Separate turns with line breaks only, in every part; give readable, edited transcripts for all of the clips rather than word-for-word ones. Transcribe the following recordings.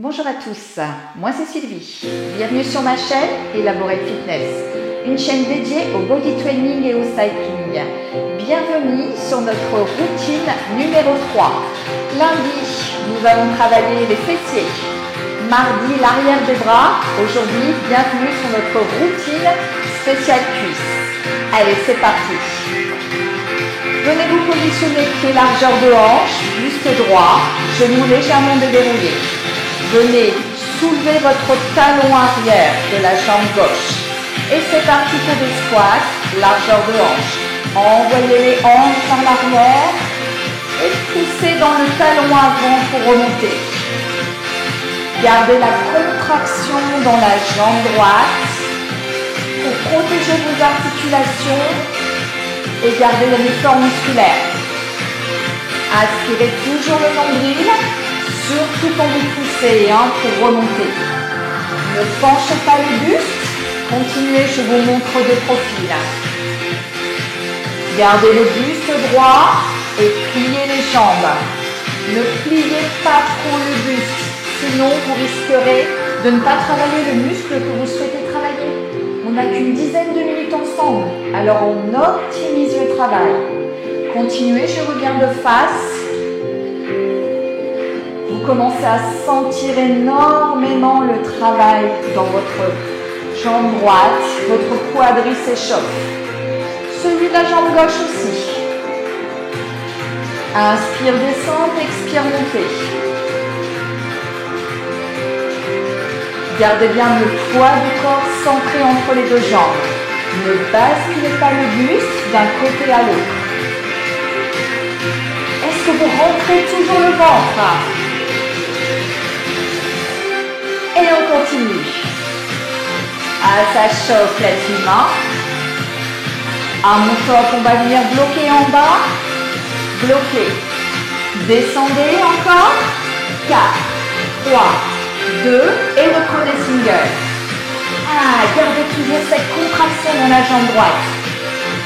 Bonjour à tous, moi c'est Sylvie. Bienvenue sur ma chaîne Elaborate Fitness, une chaîne dédiée au body training et au cycling. Bienvenue sur notre routine numéro 3. Lundi, nous allons travailler les fessiers. Mardi, l'arrière des bras. Aujourd'hui, bienvenue sur notre routine spéciale cuisse. Allez, c'est parti. Venez-vous positionner pied largeur de hanche, buste droit, genoux légèrement déverrouillés. Venez soulever votre talon arrière de la jambe gauche. Et c'est parti pour des squats, largeur de hanche. Envoyez les hanches par l'arrière et poussez dans le talon avant pour remonter. Gardez la contraction dans la jambe droite pour protéger vos articulations et garder l'effort musculaire. Aspirez toujours le nombril, surtout quand vous poussez pour remonter. Ne penchez pas le buste, continuez, je vous montre de profil. Gardez le buste droit et pliez les jambes. Ne pliez pas trop le buste, sinon vous risquerez de ne pas travailler le muscle que vous souhaitez travailler. On n'a qu'une dizaine de minutes ensemble, alors on optimise le travail. Continuez, je reviens de face. Vous commencez à sentir énormément le travail dans votre jambe droite, votre quadri s'échauffe. Celui de la jambe gauche aussi. Inspire, descente, expire, montée. Gardez bien le poids du corps centré entre les deux jambes. Ne basculez pas le buste d'un côté à l'autre. Est-ce que vous rentrez toujours le ventre? Et on continue. Ça chauffe les mains. À mon top, on va venir bloquer en bas. Bloquer. Descendez encore. 4, 3, 2 et reprenez single. Gardez toujours cette contraction dans la jambe droite.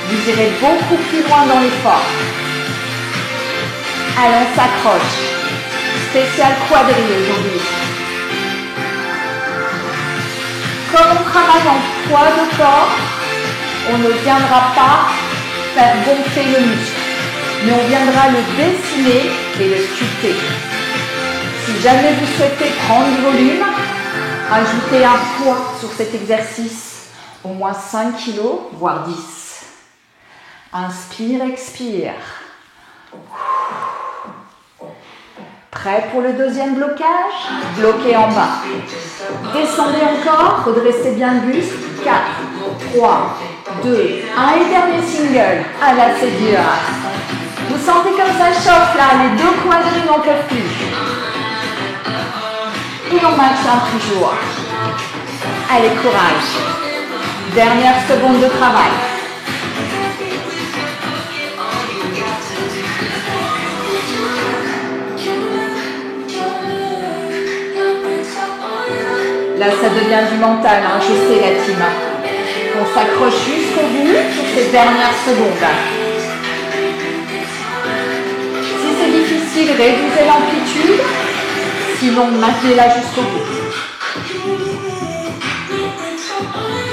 Vous irez beaucoup plus loin dans l'effort. Allez, on s'accroche. Spécial quadri aujourd'hui. Comme on travaille en poids de corps, on ne viendra pas faire gonfler le muscle, mais on viendra le dessiner et le sculpter. Si jamais vous souhaitez prendre du volume, ajoutez un poids sur cet exercice, au moins 5 kg, voire 10. Inspire, expire. Prêt pour le deuxième blocage? Bloquez en bas. Descendez encore, redressez bien le buste. 4, 3, 2, 1 et dernier single. Là c'est dur. Vous sentez comme ça chauffe là, les deux quadris n'en peuvent plus. Et on maintient toujours. Allez, courage. Dernière seconde de travail. Là, ça devient du mental, je sais la team. On s'accroche jusqu'au bout pour ces dernières secondes. Si c'est difficile, réduisez l'amplitude. Sinon, maintenez-la jusqu'au bout.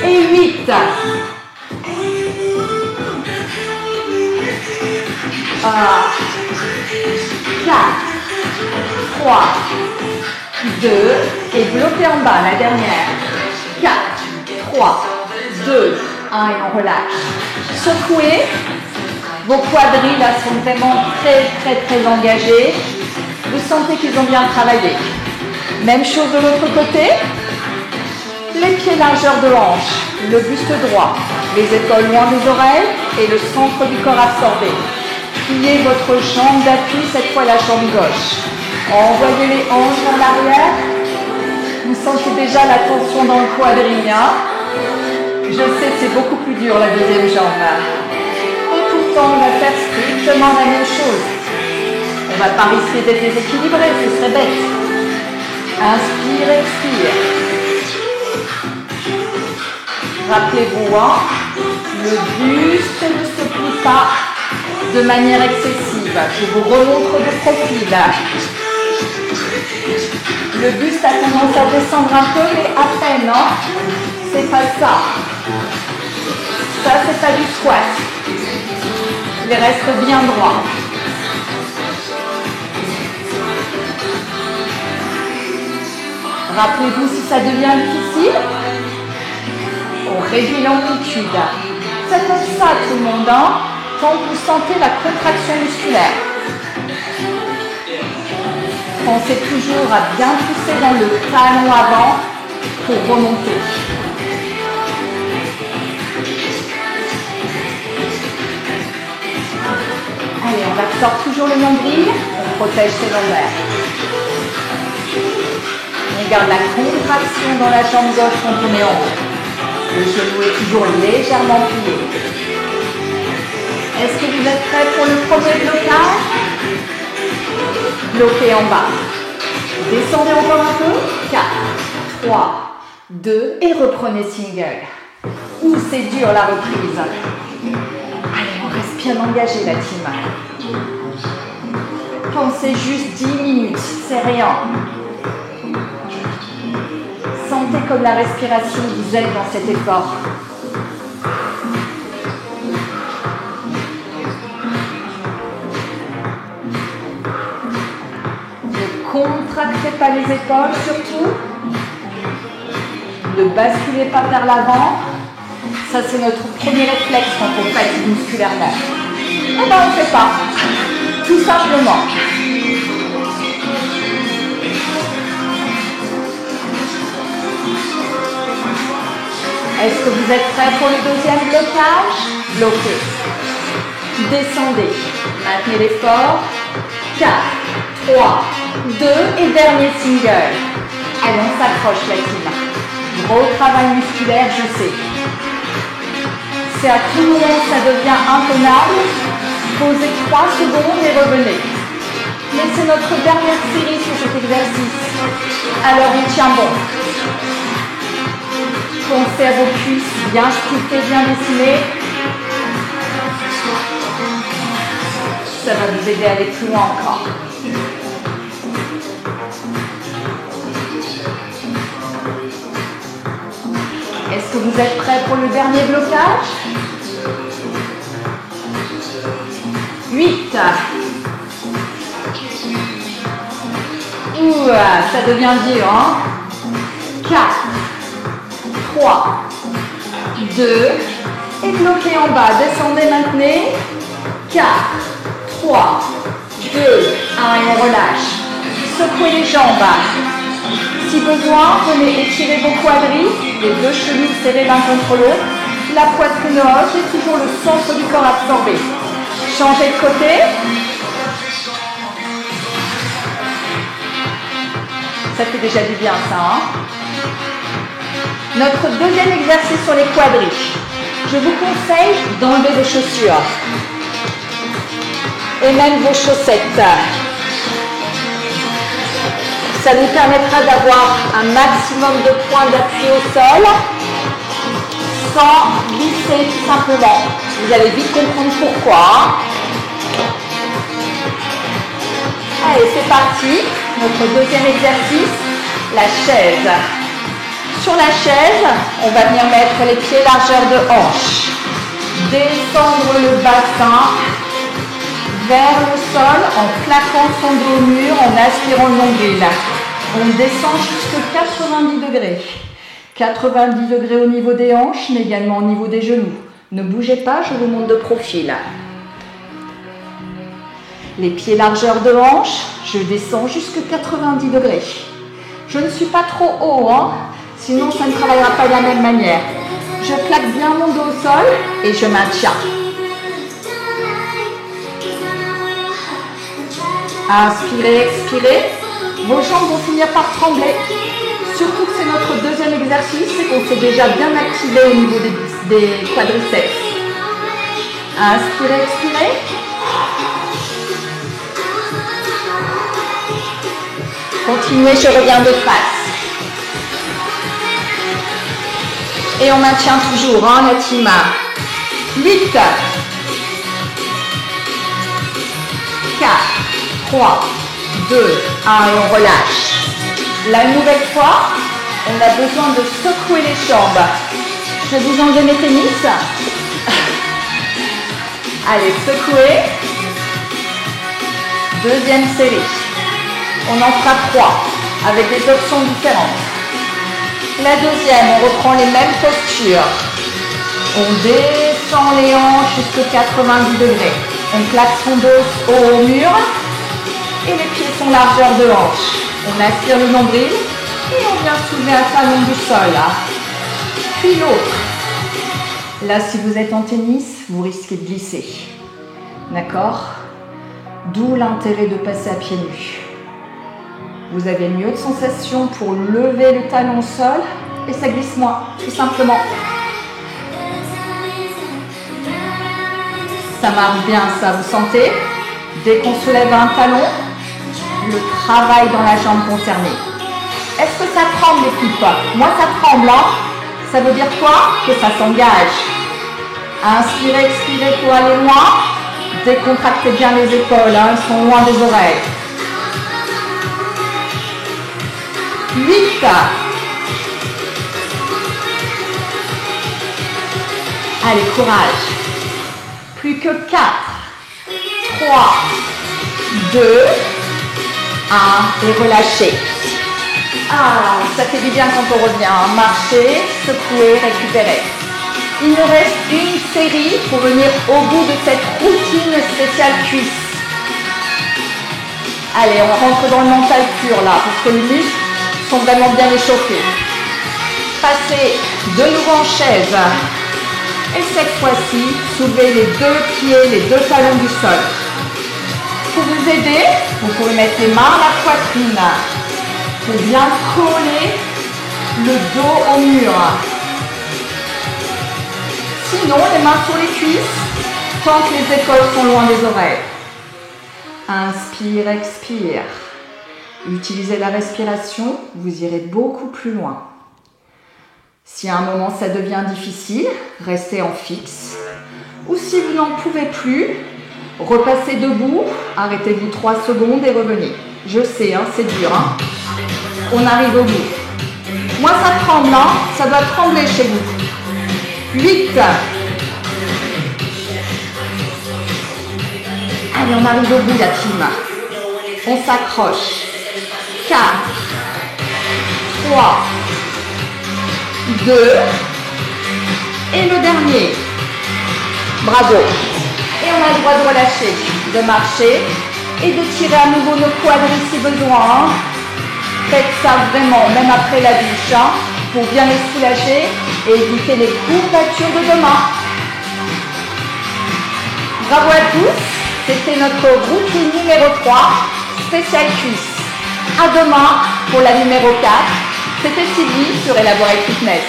Et 8. 4, 3, 2 et bloquez en bas, la dernière. 4, 3, 2, 1 et on relâche. Secouez. Vos quadris là sont vraiment très engagés. Vous sentez qu'ils ont bien travaillé. Même chose de l'autre côté. Les pieds largeur de hanche, le buste droit, les épaules loin des oreilles et le centre du corps absorbé. Pliez votre jambe d'appui, cette fois la jambe gauche. Envoyez les hanches vers l'arrière. Vous sentez déjà la tension dans le quadrille. Je sais, c'est beaucoup plus dur la deuxième jambe. Et pourtant, on va faire strictement la même chose. On ne va pas risquer d'être déséquilibré, ce serait bête. Inspire, expire. Rappelez-vous, le buste ne se plie pas de manière excessive. Je vous remontre de profil. Le buste a tendance à descendre un peu, mais à peine, hein. C'est pas ça. Ça, c'est pas du squat. Il reste bien droit. Rappelez-vous, si ça devient difficile, on réduit l'amplitude. C'est comme ça, tout le monde, hein, quand vous sentez la contraction musculaire. Pensez toujours à bien pousser dans le talon avant pour remonter. Allez, on absorbe toujours le nombril, on protège ses lombaires. On garde la contraction dans la jambe gauche quand on est en haut. Le genou est toujours légèrement plié. Est-ce que vous êtes prêts pour le premier blocage? Bloquez en bas. Descendez encore un peu. 4, 3, 2 et reprenez single. Ouh, c'est dur la reprise. Allez, on reste bien engagé la team. Pensez juste 10 minutes, c'est rien. Sentez comme la respiration vous aide dans cet effort. Ne contractez pas les épaules surtout. Ne basculez pas vers l'avant. Ça, c'est notre premier réflexe quand on fatigue musculairement. Eh bien, on ne fait pas. Tout simplement. Est-ce que vous êtes prêts pour le deuxième blocage? Bloquez. Descendez. Maintenez l'effort. 4, 3, 2 et dernier single. Allez, on s'accroche la team. Gros travail musculaire, je sais. C'est à tout moment que ça devient intenable. Posez 3 secondes et revenez. Mais c'est notre dernière série sur cet exercice. Alors on tient bon. Pensez à vos cuisses bien sculptées, bien dessinées. Ça va vous aider à aller plus loin encore. Est-ce que vous êtes prêts pour le dernier blocage? 8. Ouh, ça devient dur, hein? 4, 3, 2, et bloquez en bas. Descendez, maintenez. 4, 3, 2, 1, et on relâche. Secouez les jambes. Si besoin, venez étirer vos quadris, les deux chevilles serrées l'un contre l'autre, la poitrine haute et toujours le centre du corps absorbé. Changez de côté. Ça fait déjà du bien ça, hein? Notre deuxième exercice sur les quadris. Je vous conseille d'enlever vos chaussures et même vos chaussettes. Ça nous permettra d'avoir un maximum de points d'appui au sol sans glisser tout simplement. Vous allez vite comprendre pourquoi. Allez, c'est parti. Notre deuxième exercice, la chaise. Sur la chaise, on va venir mettre les pieds largeur de hanche. Descendre le bassin vers le sol en plaquant son dos au mur, en aspirant le nombril. On descend jusqu'à 90 degrés. 90 degrés au niveau des hanches, mais également au niveau des genoux. Ne bougez pas, je vous montre de profil. Les pieds largeur de hanche, je descends jusqu'à 90 degrés. Je ne suis pas trop haut, hein, sinon ça ne travaillera pas de la même manière. Je plaque bien mon dos au sol et je maintiens. Inspirez, expirez. Vos jambes vont finir par trembler. Surtout que c'est notre deuxième exercice et qu'on s'est déjà bien activé au niveau des quadriceps. Inspirez, expirez. Continuez, je reviens de face. Et on maintient toujours, hein, la team. 8, 4, 3, 2, 1 et on relâche. La nouvelle fois, on a besoin de secouer les jambes. Je vais vous enlever mes tennis. Allez, secouez. Deuxième série. On en fera 3 avec des options différentes. La deuxième, on reprend les mêmes postures. On descend les hanches jusqu'à 90 degrés. On plaque son dos au mur et les pieds sont largeur de hanche. On aspire le nombril et on vient soulever un talon du sol. Puis l'autre. Là, si vous êtes en tennis, vous risquez de glisser. D'accord? D'où l'intérêt de passer à pieds nus. Vous avez mieux de sensations pour lever le talon au sol et ça glisse moins, tout simplement. Ça marche bien, ça, vous sentez? Dès qu'on soulève un talon, le travail dans la jambe concernée. Est-ce que ça tremble les coudes? Moi, ça tremble, hein? Ça veut dire quoi? Que ça s'engage. Inspirez, expirez pour aller loin. Décontractez bien les épaules, hein, elles sont loin des oreilles. 8. Allez, courage. Plus que 4. 3, 2, 1 et relâchez. Ah, ça fait du bien quand on revient. Marcher, secouer, récupérer. Il nous reste une série pour venir au bout de cette routine spéciale cuisse. Allez, on rentre dans le mental pur là, parce que les muscles sont vraiment bien échauffés. Passez de nouveau en chaise. Et cette fois-ci, soulevez les 2 pieds, les 2 talons du sol. Pour vous aider, vous pouvez mettre les mains à la poitrine pour bien coller le dos au mur. Sinon, les mains sur les cuisses, tant que les épaules sont loin des oreilles. Inspire, expire. Utilisez la respiration, vous irez beaucoup plus loin. Si à un moment ça devient difficile, restez en fixe. Ou si vous n'en pouvez plus, repassez debout, arrêtez-vous 3 secondes et revenez. Je sais, hein, c'est dur. Hein. On arrive au bout. Moi ça tremble, hein, ça doit trembler chez vous. 8. Allez, on arrive au bout, la team. On s'accroche. 4, 3, 2, et le dernier. Bravo. Et on a le droit de relâcher, de marcher et de tirer à nouveau nos quadris si besoin. Faites ça vraiment, même après la douche, hein, pour bien les soulager et éviter les courbatures de demain. Bravo à tous. C'était notre routine numéro 3, spéciale cuisse. À demain pour la numéro 4. C'était Sylvie sur Elaborate Fitness.